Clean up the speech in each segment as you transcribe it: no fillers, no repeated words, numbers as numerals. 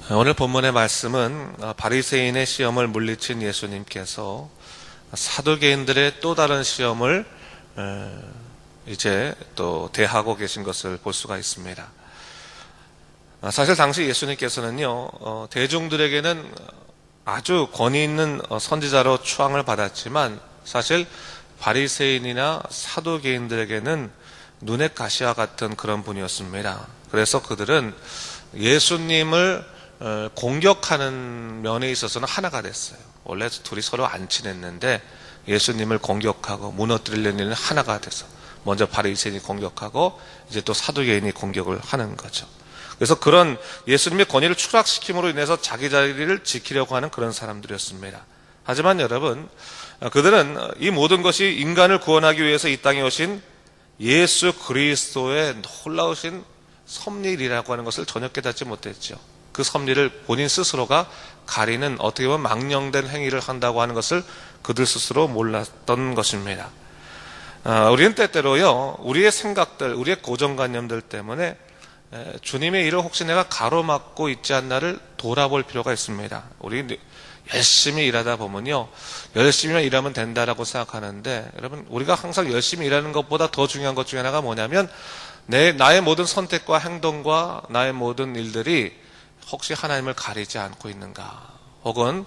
오늘 본문의 말씀은 바리새인의 시험을 물리친 예수님께서 사두개인들의 또 다른 시험을 이제 또 대하고 계신 것을 볼 수가 있습니다. 사실 당시 예수님께서는요, 대중들에게는 아주 권위 있는 선지자로 추앙을 받았지만 사실 바리새인이나 사두개인들에게는 눈의 가시와 같은 그런 분이었습니다. 그래서 그들은 예수님을 공격하는 면에 있어서는 하나가 됐어요. 원래 둘이 서로 안 친했는데 예수님을 공격하고 무너뜨리려는 일은 하나가 돼서 먼저 바리새인이 공격하고 이제 또 사두개인이 공격을 하는 거죠. 그래서 그런 예수님의 권위를 추락시킴으로 인해서 자기 자리를 지키려고 하는 그런 사람들이었습니다. 하지만 여러분, 그들은 이 모든 것이 인간을 구원하기 위해서 이 땅에 오신 예수 그리스도의 놀라우신 섭리일이라고 하는 것을 전혀 깨닫지 못했죠. 그 섭리를 본인 스스로가 가리는 어떻게 보면 망령된 행위를 한다고 하는 것을 그들 스스로 몰랐던 것입니다. 우리는 때때로요, 우리의 생각들, 우리의 고정관념들 때문에 주님의 일을 혹시 내가 가로막고 있지 않나를 돌아볼 필요가 있습니다. 우리 열심히 일하다 보면요, 열심히만 일하면 된다라고 생각하는데, 여러분, 우리가 항상 열심히 일하는 것보다 더 중요한 것 중에 하나가 뭐냐면 나의 모든 선택과 행동과 나의 모든 일들이 혹시 하나님을 가리지 않고 있는가, 혹은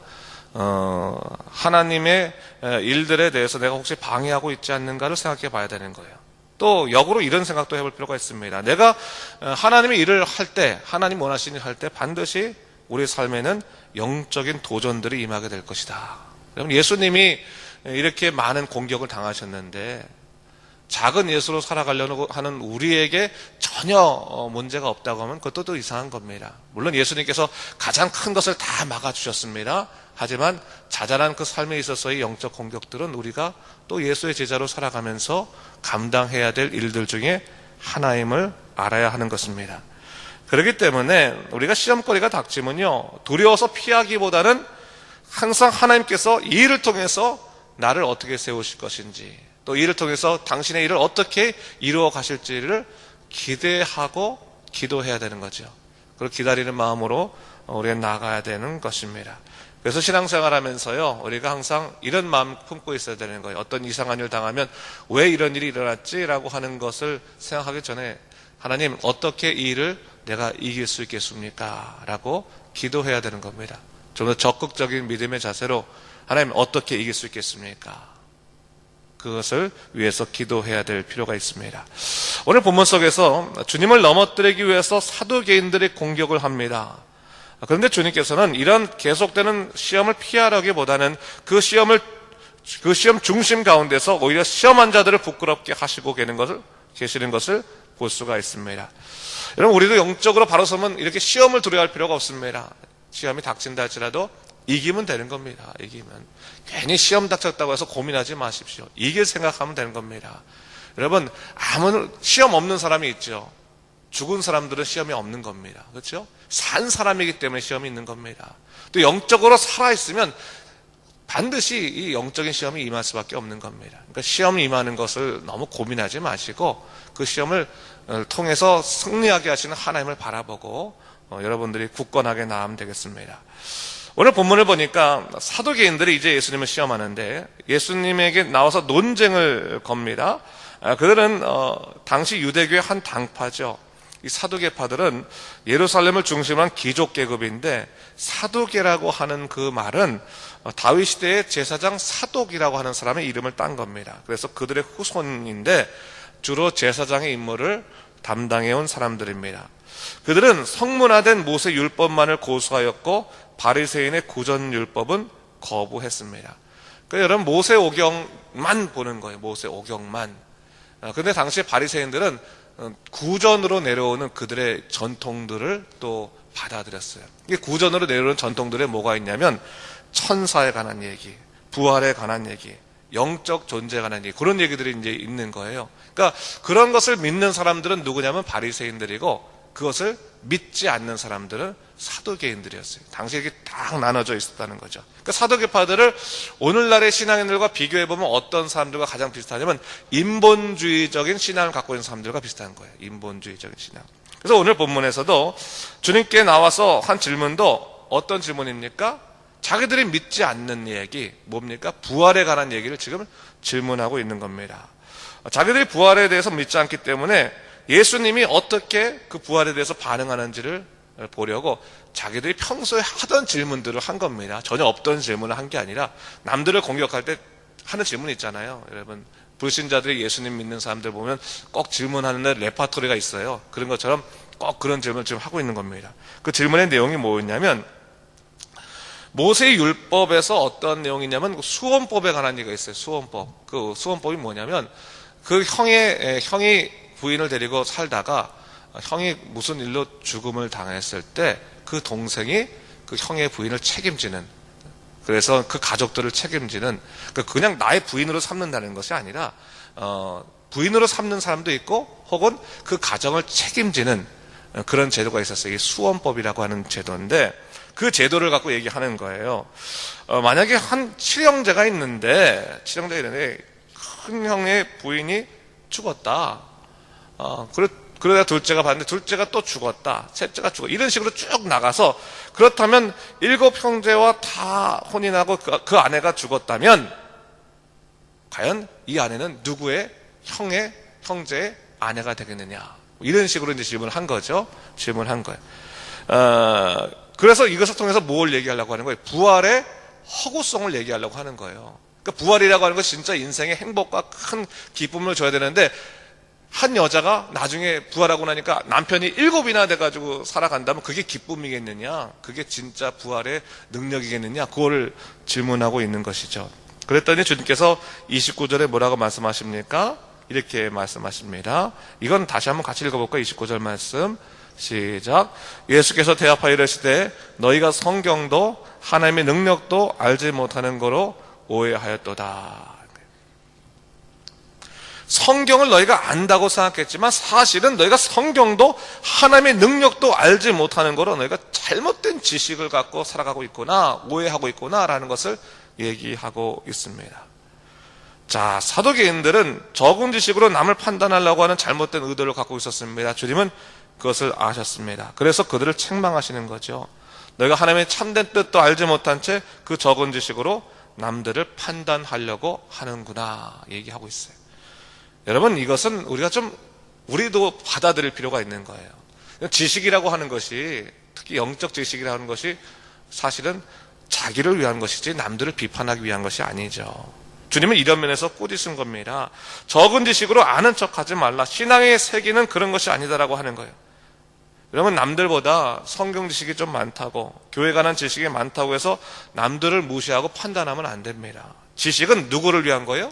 하나님의 일들에 대해서 내가 혹시 방해하고 있지 않는가를 생각해 봐야 되는 거예요. 또 역으로 이런 생각도 해볼 필요가 있습니다. 내가 하나님의 일을 할 때, 하나님 원하시는 일을 할 때 반드시 우리 삶에는 영적인 도전들이 임하게 될 것이다. 여러분, 예수님이 이렇게 많은 공격을 당하셨는데 작은 예수로 살아가려고 하는 우리에게 전혀 문제가 없다고 하면 그것도 또 이상한 겁니다. 물론 예수님께서 가장 큰 것을 다 막아주셨습니다. 하지만 자잘한 그 삶에 있어서의 영적 공격들은 우리가 또 예수의 제자로 살아가면서 감당해야 될 일들 중에 하나임을 알아야 하는 것입니다. 그렇기 때문에 우리가 시험거리가 닥치면요, 두려워서 피하기보다는 항상 하나님께서 이 일을 통해서 나를 어떻게 세우실 것인지, 또 이를 통해서 당신의 일을 어떻게 이루어 가실지를 기대하고 기도해야 되는 거죠. 그걸 기다리는 마음으로 우리가 나가야 되는 것입니다. 그래서 신앙생활 하면서요, 우리가 항상 이런 마음 품고 있어야 되는 거예요. 어떤 이상한 일 당하면 왜 이런 일이 일어났지라고 하는 것을 생각하기 전에 하나님, 어떻게 이 일을 내가 이길 수 있겠습니까? 라고 기도해야 되는 겁니다. 좀 더 적극적인 믿음의 자세로 하나님, 어떻게 이길 수 있겠습니까? 그것을 위해서 기도해야 될 필요가 있습니다. 오늘 본문 속에서 주님을 넘어뜨리기 위해서 사두개인들이 공격을 합니다. 그런데 주님께서는 이런 계속되는 시험을 피하라기보다는 그 시험 중심 가운데서 오히려 시험한 자들을 부끄럽게 하시고 계시는 것을 볼 수가 있습니다. 여러분, 우리도 영적으로 바로 서면 이렇게 시험을 두려워할 필요가 없습니다. 시험이 닥친다 할지라도 이기면 되는 겁니다. 이기면. 괜히 시험 닥쳤다고 해서 고민하지 마십시오. 이길 생각하면 되는 겁니다. 여러분, 아무 시험 없는 사람이 있죠. 죽은 사람들은 시험이 없는 겁니다. 그렇죠? 산 사람이기 때문에 시험이 있는 겁니다. 또 영적으로 살아있으면 반드시 이 영적인 시험이 임할 수밖에 없는 겁니다. 그러니까 시험이 임하는 것을 너무 고민하지 마시고 그 시험을 통해서 승리하게 하시는 하나님을 바라보고 여러분들이 굳건하게 나아가면 되겠습니다. 오늘 본문을 보니까 사두개인들이 이제 예수님을 시험하는데 예수님에게 나와서 논쟁을 겁니다. 그들은 당시 유대교의 한 당파죠. 이 사두개파들은 예루살렘을 중심으로 한 귀족계급인데, 사두개라고 하는 그 말은 다윗 시대의 제사장 사독이라고 하는 사람의 이름을 딴 겁니다. 그래서 그들의 후손인데 주로 제사장의 임무를 담당해온 사람들입니다. 그들은 성문화된 모세 율법만을 고수하였고 바리새인의 구전율법은 거부했습니다. 그러니까 여러분, 모세 오경만 보는 거예요. 모세 오경만. 그런데 당시 바리새인들은 구전으로 내려오는 그들의 전통들을 또 받아들였어요. 이게 구전으로 내려오는 전통들에 뭐가 있냐면 천사에 관한 얘기, 부활에 관한 얘기, 영적 존재에 관한 얘기, 그런 얘기들이 이제 있는 거예요. 그러니까 그런 것을 믿는 사람들은 누구냐면 바리새인들이고, 그것을 믿지 않는 사람들은 사두개인들이었어요. 당시에 이렇게 딱 나눠져 있었다는 거죠. 그러니까 사두개파들을 오늘날의 신앙인들과 비교해보면 어떤 사람들과 가장 비슷하냐면 인본주의적인 신앙을 갖고 있는 사람들과 비슷한 거예요. 인본주의적인 신앙. 그래서 오늘 본문에서도 주님께 나와서 한 질문도 어떤 질문입니까? 자기들이 믿지 않는 얘기, 뭡니까? 부활에 관한 얘기를 지금 질문하고 있는 겁니다. 자기들이 부활에 대해서 믿지 않기 때문에 예수님이 어떻게 그 부활에 대해서 반응하는지를 보려고 자기들이 평소에 하던 질문들을 한 겁니다. 전혀 없던 질문을 한 게 아니라 남들을 공격할 때 하는 질문 있잖아요. 여러분, 불신자들이 예수님 믿는 사람들 보면 꼭 질문하는 데 레파토리가 있어요. 그런 것처럼 꼭 그런 질문을 지금 하고 있는 겁니다. 그 질문의 내용이 뭐였냐면, 모세의 율법에서 어떤 내용이냐면 수혼법에 관한 얘기가 있어요. 수혼법. 그 수혼법이 뭐냐면, 그 형이 부인을 데리고 살다가 형이 무슨 일로 죽음을 당했을 때 그 동생이 그 형의 부인을 책임지는, 그래서 그 가족들을 책임지는, 그냥 나의 부인으로 삼는다는 것이 아니라 부인으로 삼는 사람도 있고 혹은 그 가정을 책임지는 그런 제도가 있었어요. 이게 수혼법이라고 하는 제도인데, 그 제도를 갖고 얘기하는 거예요. 만약에 한 칠형제가 있는데 큰 형의 부인이 죽었다. 그러다 둘째가 봤는데 둘째가 또 죽었다. 셋째가 죽었다. 이런 식으로 쭉 나가서, 그렇다면 7형제와 다 혼인하고 그 아내가 죽었다면 과연 이 아내는 누구의 형제의 아내가 되겠느냐. 이런 식으로 이제 질문을 한 거죠. 질문을 한 거예요. 그래서 이것을 통해서 뭘 얘기하려고 하는 거예요? 부활의 허구성을 얘기하려고 하는 거예요. 그러니까 부활이라고 하는 것이 진짜 인생의 행복과 큰 기쁨을 줘야 되는데, 한 여자가 나중에 부활하고 나니까 남편이 7이나 돼가지고 살아간다면 그게 기쁨이겠느냐? 그게 진짜 부활의 능력이겠느냐? 그거를 질문하고 있는 것이죠. 그랬더니 주님께서 29절에 뭐라고 말씀하십니까? 이렇게 말씀하십니다. 이건 다시 한번 같이 읽어볼까요? 29절 말씀 시작. 예수께서 대답하여 이르시되 너희가 성경도 하나님의 능력도 알지 못하는 거로 오해하였도다. 성경을 너희가 안다고 생각했지만 사실은 너희가 성경도 하나님의 능력도 알지 못하는 거로 너희가 잘못된 지식을 갖고 살아가고 있구나, 오해하고 있구나 라는 것을 얘기하고 있습니다. 자, 사도계인들은 적은 지식으로 남을 판단하려고 하는 잘못된 의도를 갖고 있었습니다. 주님은 그것을 아셨습니다. 그래서 그들을 책망하시는 거죠. 너희가 하나님의 참된 뜻도 알지 못한 채 그 적은 지식으로 남들을 판단하려고 하는구나 얘기하고 있어요. 여러분, 이것은 우리도 받아들일 필요가 있는 거예요. 지식이라고 하는 것이, 특히 영적 지식이라고 하는 것이 사실은 자기를 위한 것이지 남들을 비판하기 위한 것이 아니죠. 주님은 이런 면에서 꾸짖은 겁니다. 적은 지식으로 아는 척하지 말라. 신앙의 세계는 그런 것이 아니다라고 하는 거예요. 여러분, 남들보다 성경 지식이 좀 많다고, 교회 관한 지식이 많다고 해서 남들을 무시하고 판단하면 안 됩니다. 지식은 누구를 위한 거예요?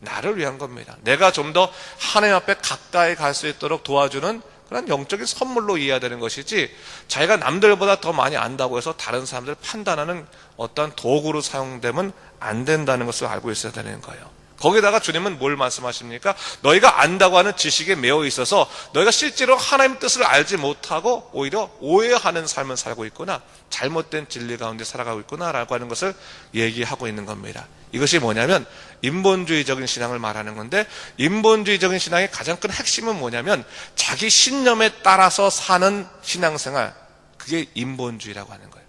나를 위한 겁니다. 내가 좀 더 하나님 앞에 가까이 갈 수 있도록 도와주는 그런 영적인 선물로 이해해야 되는 것이지, 자기가 남들보다 더 많이 안다고 해서 다른 사람들을 판단하는 어떤 도구로 사용되면 안 된다는 것을 알고 있어야 되는 거예요. 거기다가 주님은 뭘 말씀하십니까? 너희가 안다고 하는 지식에 매여 있어서 너희가 실제로 하나님의 뜻을 알지 못하고 오히려 오해하는 삶을 살고 있구나, 잘못된 진리 가운데 살아가고 있구나 라고 하는 것을 얘기하고 있는 겁니다. 이것이 뭐냐면 인본주의적인 신앙을 말하는 건데, 인본주의적인 신앙의 가장 큰 핵심은 뭐냐면 자기 신념에 따라서 사는 신앙생활, 그게 인본주의라고 하는 거예요.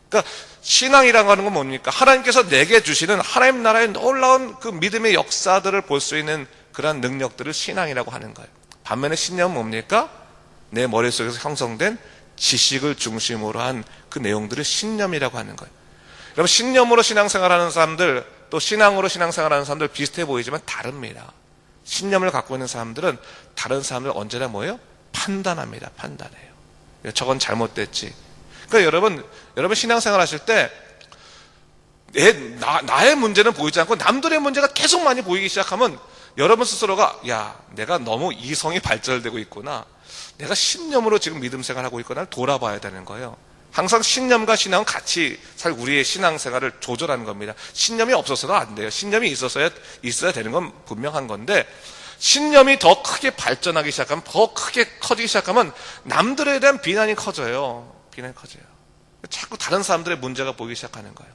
그러니까 신앙이라고 하는 건 뭡니까? 하나님께서 내게 주시는 하나님 나라의 놀라운 그 믿음의 역사들을 볼 수 있는 그러한 능력들을 신앙이라고 하는 거예요. 반면에 신념은 뭡니까? 내 머릿속에서 형성된 지식을 중심으로 한 그 내용들을 신념이라고 하는 거예요. 여러분, 신념으로 신앙생활하는 사람들, 또 신앙으로 신앙생활하는 사람들 비슷해 보이지만 다릅니다. 신념을 갖고 있는 사람들은 다른 사람들 언제나 뭐예요? 판단합니다. 판단해요. 저건 잘못됐지. 그러니까 여러분 신앙생활 하실 때 나의 문제는 보이지 않고 남들의 문제가 계속 많이 보이기 시작하면 여러분 스스로가, 야, 내가 너무 이성이 발달되고 있구나, 내가 신념으로 지금 믿음 생활하고 있구나를 돌아봐야 되는 거예요. 항상 신념과 신앙은 같이 우리의 신앙생활을 조절하는 겁니다. 신념이 없어서는 안 돼요. 신념이 있어야 되는 건 분명한 건데, 신념이 더 크게 발전하기 시작하면, 더 크게 커지기 시작하면 남들에 대한 비난이 커져요. 자꾸 다른 사람들의 문제가 보이기 시작하는 거예요.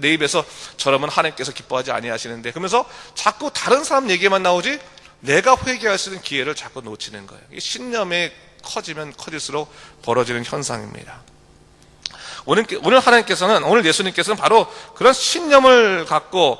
내 입에서 저러면 하나님께서 기뻐하지 아니하시는데, 그러면서 자꾸 다른 사람 얘기만 나오지 내가 회개할 수 있는 기회를 자꾸 놓치는 거예요. 이 신념이 커지면 커질수록 벌어지는 현상입니다. 오늘 예수님께서는 바로 그런 신념을 갖고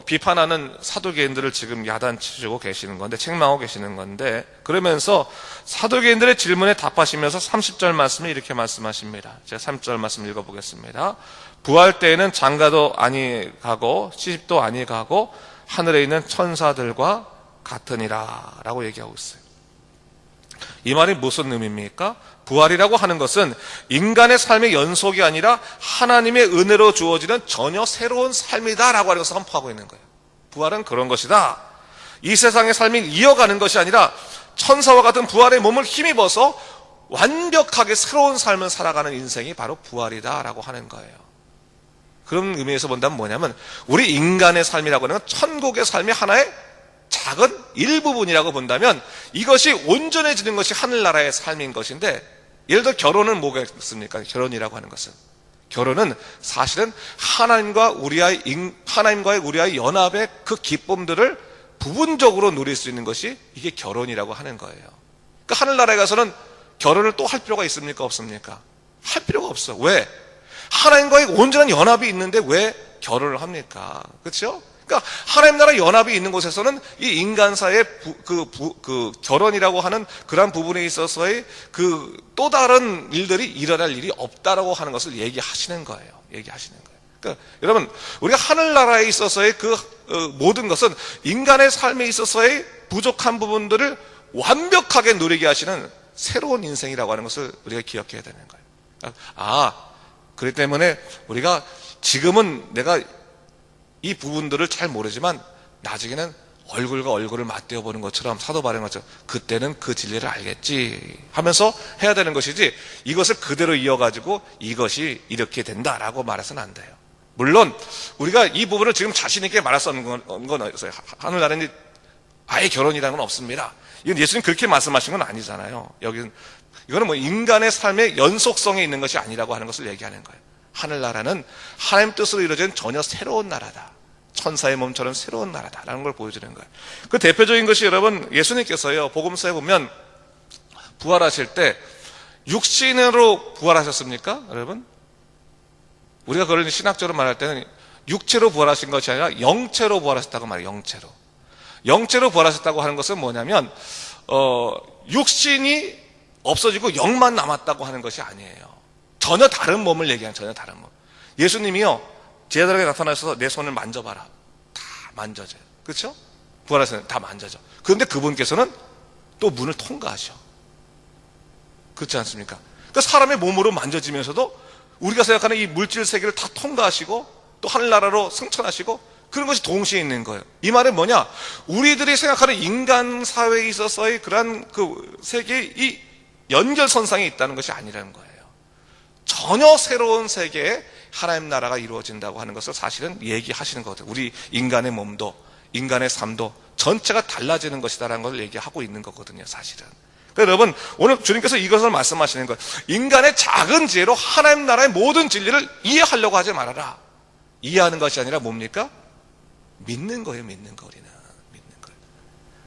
비판하는 사두개인들을 지금 야단치고 계시는 건데, 책망하고 계시는 건데, 그러면서 사두개인들의 질문에 답하시면서 30절 말씀을 이렇게 말씀하십니다. 제가 30절 말씀 읽어보겠습니다. 부활 때에는 장가도 아니 가고 시집도 아니 가고 하늘에 있는 천사들과 같으니라 라고 얘기하고 있어요. 이 말이 무슨 의미입니까? 부활이라고 하는 것은 인간의 삶의 연속이 아니라 하나님의 은혜로 주어지는 전혀 새로운 삶이다 라고 하는 것을 선포하고 있는 거예요. 부활은 그런 것이다. 이 세상의 삶이 이어가는 것이 아니라 천사와 같은 부활의 몸을 힘입어서 완벽하게 새로운 삶을 살아가는 인생이 바로 부활이다 라고 하는 거예요. 그런 의미에서 본다면 뭐냐면, 우리 인간의 삶이라고 하는 건 천국의 삶의 하나의 작은 일부분이라고 본다면, 이것이 온전해지는 것이 하늘나라의 삶인 것인데, 예를 들어 결혼은 뭐가 있습니까? 결혼이라고 하는 것은, 결혼은 사실은 하나님과의 우리와의 연합의 그 기쁨들을 부분적으로 누릴 수 있는 것이 이게 결혼이라고 하는 거예요. 그러니까 하늘나라에 가서는 결혼을 또 할 필요가 있습니까? 없습니까? 할 필요가 없어. 왜? 하나님과의 온전한 연합이 있는데 왜 결혼을 합니까? 그렇죠? 그러니까 하나님 나라 연합이 있는 곳에서는 이 인간사의 결혼이라고 하는 그러한 부분에 있어서의 그 또 다른 일들이 일어날 일이 없다라고 하는 것을 얘기하시는 거예요. 그러니까 여러분, 우리가 하늘나라에 있어서의 모든 것은 인간의 삶에 있어서의 부족한 부분들을 완벽하게 누리게 하시는 새로운 인생이라고 하는 것을 우리가 기억해야 되는 거예요. 그렇기 때문에 우리가 지금은 내가 이 부분들을 잘 모르지만 나중에는 얼굴과 얼굴을 맞대어 보는 것처럼, 사도 바울의 것처럼 그때는 그 진리를 알겠지 하면서 해야 되는 것이지, 이것을 그대로 이어가지고 이것이 이렇게 된다라고 말해서는 안 돼요. 물론 우리가 이 부분을 지금 자신 있게 말할 수 없는 건 없어요. 하늘나라는 아예 결혼이라는 건 없습니다. 이건 예수님 그렇게 말씀하신 건 아니잖아요. 이거는 뭐 인간의 삶의 연속성에 있는 것이 아니라고 하는 것을 얘기하는 거예요. 하늘나라는 하나님 뜻으로 이루어진 전혀 새로운 나라다. 천사의 몸처럼 새로운 나라다라는 걸 보여주는 거예요. 그 대표적인 것이, 여러분, 예수님께서요, 복음서에 보면 부활하실 때 육신으로 부활하셨습니까? 여러분? 우리가 그걸 신학적으로 말할 때는 육체로 부활하신 것이 아니라 영체로 부활하셨다고 말해요. 영체로 부활하셨다고 하는 것은 뭐냐면, 육신이 없어지고 영만 남았다고 하는 것이 아니에요. 전혀 다른 몸을 얘기하는, 전혀 다른 몸. 예수님이요, 제자들에게 나타나셔서 내 손을 만져봐라. 다 만져져요. 그렇죠? 부활하셔서 다 만져져. 그런데 그분께서는 또 문을 통과하셔. 그렇지 않습니까? 그러니까 사람의 몸으로 만져지면서도 우리가 생각하는 이 물질 세계를 다 통과하시고 또 하늘나라로 승천하시고, 그런 것이 동시에 있는 거예요. 이 말은 뭐냐? 우리들이 생각하는 인간 사회에 있어서의 그러한 그 세계의 이 연결선상에 있다는 것이 아니라는 거예요. 전혀 새로운 세계에 하나님 나라가 이루어진다고 하는 것을 사실은 얘기하시는 거거든요. 우리 인간의 몸도, 인간의 삶도 전체가 달라지는 것이다라는 것을 얘기하고 있는 거거든요, 사실은. 그러니까 여러분, 오늘 주님께서 이것을 말씀하시는 거예요. 인간의 작은 지혜로 하나님 나라의 모든 진리를 이해하려고 하지 말아라. 이해하는 것이 아니라 뭡니까? 믿는 거예요, 믿는 거. 우리는 믿는 거예요.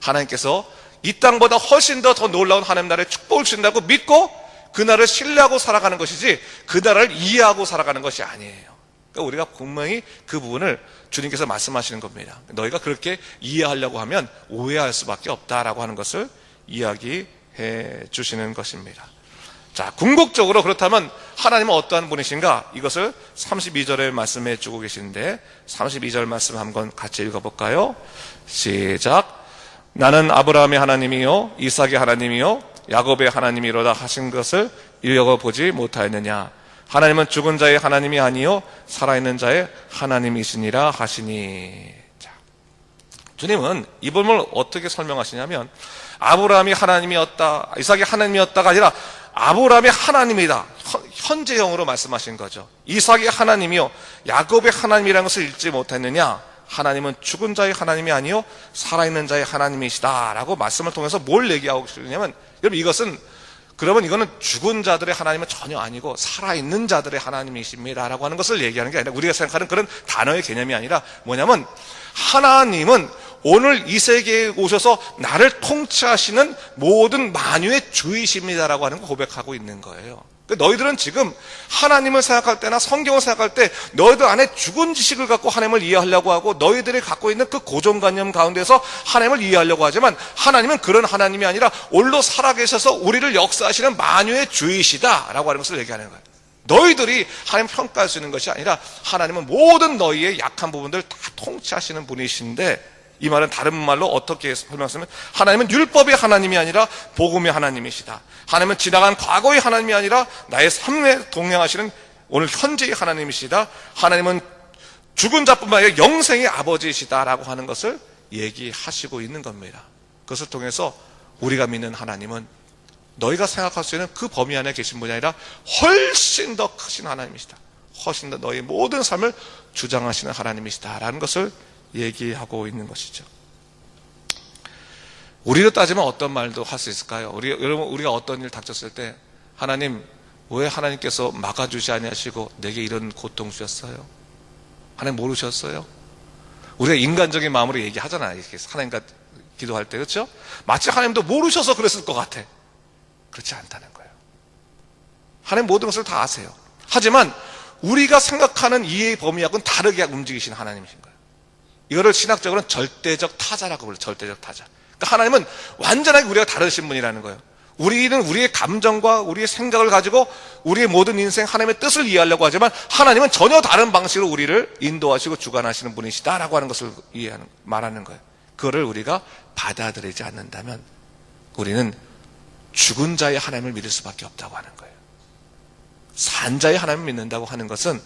하나님께서 이 땅보다 훨씬 더 놀라운 하나님 나라의 축복을 주신다고 믿고 그 나라를 신뢰하고 살아가는 것이지, 그 나라를 이해하고 살아가는 것이 아니에요. 그러니까 우리가 분명히 그 부분을 주님께서 말씀하시는 겁니다. 너희가 그렇게 이해하려고 하면 오해할 수밖에 없다라고 하는 것을 이야기해 주시는 것입니다. 자, 궁극적으로 그렇다면 하나님은 어떠한 분이신가? 이것을 32절에 말씀해 주고 계신데, 32절 말씀 한번 같이 읽어볼까요? 시작. 나는 아브라함의 하나님이요 이삭의 하나님이요 야곱의 하나님이로다 하신 것을 읽어보지 못하였느냐? 하나님은 죽은 자의 하나님이 아니요 살아있는 자의 하나님이시니라 하시니. 자, 주님은 이 부분을 어떻게 설명하시냐면, 아브라함이 하나님이었다, 이삭이 하나님이었다가 아니라 아브라함이 하나님이다, 현재형으로 말씀하신 거죠. 이삭이 하나님이요 야곱의 하나님이라는 것을 읽지 못했느냐? 하나님은 죽은 자의 하나님이 아니요 살아있는 자의 하나님이시다 라고 말씀을 통해서 뭘 얘기하고 싶냐면, 여러분, 이거는 죽은 자들의 하나님은 전혀 아니고 살아있는 자들의 하나님이십니다 라고 하는 것을 얘기하는 게 아니라, 우리가 생각하는 그런 단어의 개념이 아니라 뭐냐면, 하나님은 오늘 이 세계에 오셔서 나를 통치하시는 모든 만유의 주이십니다라고 하는 걸 고백하고 있는 거예요. 너희들은 지금 하나님을 생각할 때나 성경을 생각할 때 너희들 안에 죽은 지식을 갖고 하나님을 이해하려고 하고 너희들이 갖고 있는 그 고정관념 가운데서 하나님을 이해하려고 하지만 하나님은 그런 하나님이 아니라 올로 살아계셔서 우리를 역사하시는 만유의 주이시다라고 하는 것을 얘기하는 거예요. 너희들이 하나님 평가할 수 있는 것이 아니라 하나님은 모든 너희의 약한 부분들 다 통치하시는 분이신데, 이 말은 다른 말로 어떻게 설명하면 하나님은 율법의 하나님이 아니라 복음의 하나님이시다. 하나님은 지나간 과거의 하나님이 아니라 나의 삶에 동행하시는 오늘 현재의 하나님이시다. 하나님은 죽은 자뿐만 아니라 영생의 아버지이시다라고 하는 것을 얘기하시고 있는 겁니다. 그것을 통해서 우리가 믿는 하나님은 너희가 생각할 수 있는 그 범위 안에 계신 분이 아니라 훨씬 더 크신 하나님이시다. 훨씬 더 너희 모든 삶을 주장하시는 하나님이시다라는 것을 얘기하고 있는 것이죠. 우리로 따지면 어떤 말도 할 수 있을까요? 여러분, 우리가 어떤 일 닥쳤을 때 하나님, 왜 하나님께서 막아주지 아니하시고 내게 이런 고통 주셨어요? 하나님 모르셨어요? 우리가 인간적인 마음으로 얘기하잖아요. 이렇게 하나님과 기도할 때, 그렇죠? 마치 하나님도 모르셔서 그랬을 것 같아. 그렇지 않다는 거예요. 하나님 모든 것을 다 아세요. 하지만 우리가 생각하는 이해의 범위하고는 다르게 움직이시는 하나님이신 거예요. 이거를 신학적으로는 절대적 타자라고 불러요. 절대적 타자. 그러니까 하나님은 완전하게 우리가 다르신 분이라는 거예요. 우리는 우리의 감정과 우리의 생각을 가지고 우리의 모든 인생 하나님의 뜻을 이해하려고 하지만 하나님은 전혀 다른 방식으로 우리를 인도하시고 주관하시는 분이시다라고 하는 것을 말하는 거예요. 그거를 우리가 받아들이지 않는다면 우리는 죽은 자의 하나님을 믿을 수밖에 없다고 하는 거예요. 산 자의 하나님을 믿는다고 하는 것은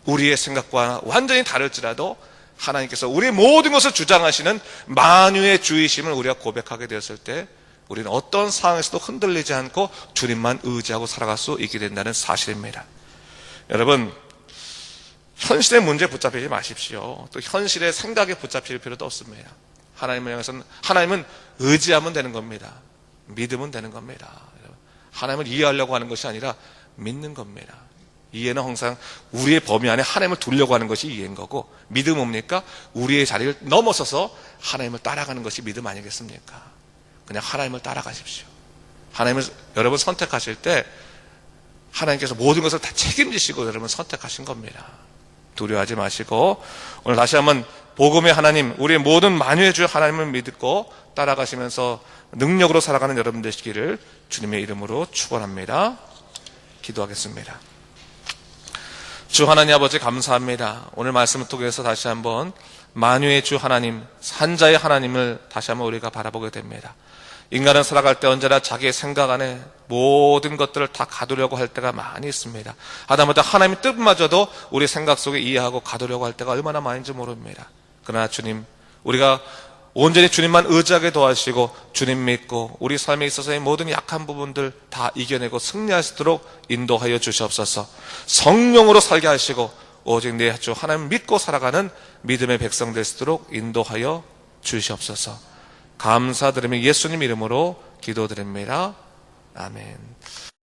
우리의 생각과 완전히 다를지라도 하나님께서 우리의 모든 것을 주장하시는 만유의 주이심을 우리가 고백하게 되었을 때 우리는 어떤 상황에서도 흔들리지 않고 주님만 의지하고 살아갈 수 있게 된다는 사실입니다. 여러분, 현실의 문제에 붙잡히지 마십시오. 또 현실의 생각에 붙잡힐 필요도 없습니다. 하나님을 향해서는 하나님은 의지하면 되는 겁니다. 믿으면 되는 겁니다. 하나님을 이해하려고 하는 것이 아니라 믿는 겁니다. 이해는 항상 우리의 범위 안에 하나님을 두려고 하는 것이 이해인 거고, 믿음은 뭡니까? 우리의 자리를 넘어서서 하나님을 따라가는 것이 믿음 아니겠습니까? 그냥 하나님을 따라가십시오. 하나님을 여러분 선택하실 때 하나님께서 모든 것을 다 책임지시고 여러분 선택하신 겁니다. 두려워하지 마시고 오늘 다시 한번 복음의 하나님, 우리의 모든 만유의 주 하나님을 믿고 따라가시면서 능력으로 살아가는 여러분 되시기를 주님의 이름으로 축원합니다. 기도하겠습니다. 주 하나님 아버지 감사합니다. 오늘 말씀을 통해서 다시 한번 만유의 주 하나님, 산자의 하나님을 다시 한번 우리가 바라보게 됩니다. 인간은 살아갈 때 언제나 자기의 생각 안에 모든 것들을 다 가두려고 할 때가 많이 있습니다. 하다못해 하나님의 뜻마저도 우리 생각 속에 이해하고 가두려고 할 때가 얼마나 많은지 모릅니다. 그러나 주님, 우리가 온전히 주님만 의지하게 도와주시고 주님 믿고 우리 삶에 있어서의 모든 약한 부분들 다 이겨내고 승리할 수 있도록 인도하여 주시옵소서. 성령으로 살게 하시고 오직 내 주 하나님 믿고 살아가는 믿음의 백성 될 수 있도록 인도하여 주시옵소서. 감사드리며 예수님 이름으로 기도드립니다. 아멘.